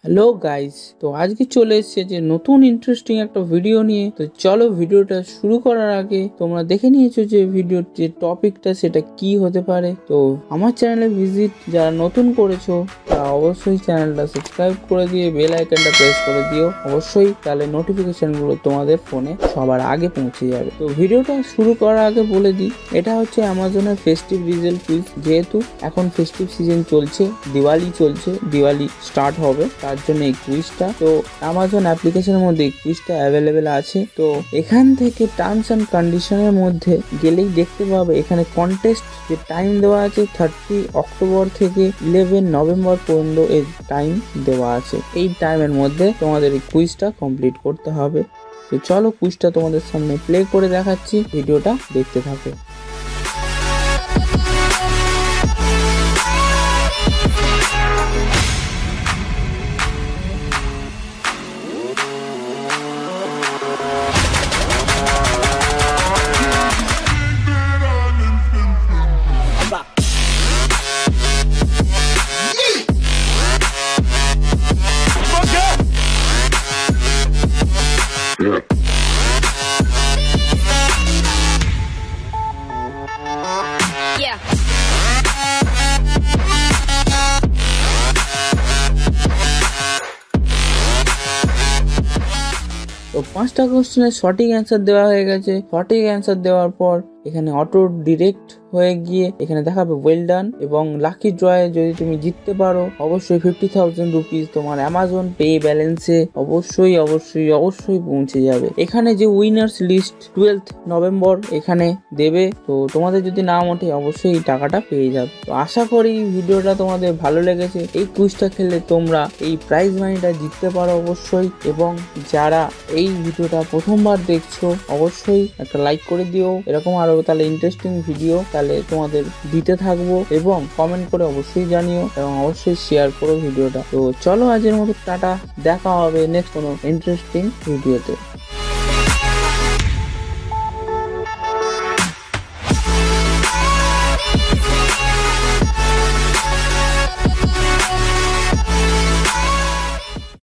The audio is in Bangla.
হ্যালো গাইস, তো আজকে চলে এসেছে যে নতুন ইন্টারেস্টিং একটা ভিডিও নিয়ে। তো চলো ভিডিওটা শুরু করার আগে তোমরা দেখে নিয়েছো যে ভিডিওর যে টপিকটা সেটা কি হতে পারে। তো আমার চ্যানেলে ভিজিট যারা নতুন করেছো তারা অবশ্যই চ্যানেলটা সাবস্ক্রাইব করে দিয়ে বেল আইকনটা প্রেস করে দিও অবশ্যই, তাহলে নোটিফিকেশন গুলো তোমাদের ফোনে সবার আগে পৌঁছে যাবে। তো ভিডিওটা শুরু করার আগে বলে দিই, এটা হচ্ছে অ্যামাজনের ফেস্টিভ রিডল কুইজ। যেহেতু এখন ফেস্টিভ সিজন চলছে, দিওয়ালি চলছে, দিওয়ালি স্টার্ট হবে, তার জন্য এই কুইজটা। তো অ্যামাজন অ্যাপ্লিকেশনের মধ্যে এই কুইজটা অ্যাভেলেবেল আছে। তো এখান থেকে টার্মস অ্যান্ড কন্ডিশনের মধ্যে গেলেই দেখতে পাবে এখানে কন্টেস্ট যে টাইম দেওয়া আছে 30 অক্টোবর থেকে 11 নভেম্বর পর্যন্ত এই টাইম দেওয়া আছে। এই টাইমের মধ্যে তোমাদের এই কুইজটা কমপ্লিট করতে হবে। তো চলো কুইজটা তোমাদের সামনে প্লে করে দেখাচ্ছি, ভিডিওটা দেখতে থাকো। তো 5টা কোশ্চেনের সঠিক অ্যান্সার দেওয়া হয়ে গেছে। সঠিক অ্যান্সার দেওয়ার পর এখানে অটো ডিরেক্ট হয়ে গিয়ে এখানে দেখাবে ওয়েল ডান, এবং লাকি ড্রয়ে যদি তুমি জিততে পারো অবশ্যই 50,000 রুপিস তোমার অ্যামাজন পে ব্যালেন্সে অবশ্যই অবশ্যই অবশ্যই পৌঁছে যাবে। এখানে যে উইনার্স লিস্ট 12 নভেম্বর এখানে দেবে, তো তোমাদের যদি নাম ওঠে অবশ্যই এই টাকাটা পেয়ে যাবে। তো আশা করি ভিডিওটা তোমাদের ভালো লেগেছে। এই কুইজটা খেললে তোমরা এই প্রাইজ মানিটা জিততে পারো অবশ্যই, এবং যারা এই ভিডিওটা প্রথমবার দেখছো অবশ্যই একটা লাইক করে দিও। এরকম আরো তাহলে ইন্টারেস্টিং ভিডিও তাহলে তোমাদের দিতে থাকবো, এবং কমেন্ট করে অবশ্যই জানিও, এবং অবশ্যই শেয়ার করো ভিডিওটা। তো চলো আজকের মতো টাটা, দেখা হবে নেক্সট কোনো ইন্টারেস্টিং ভিডিওতে।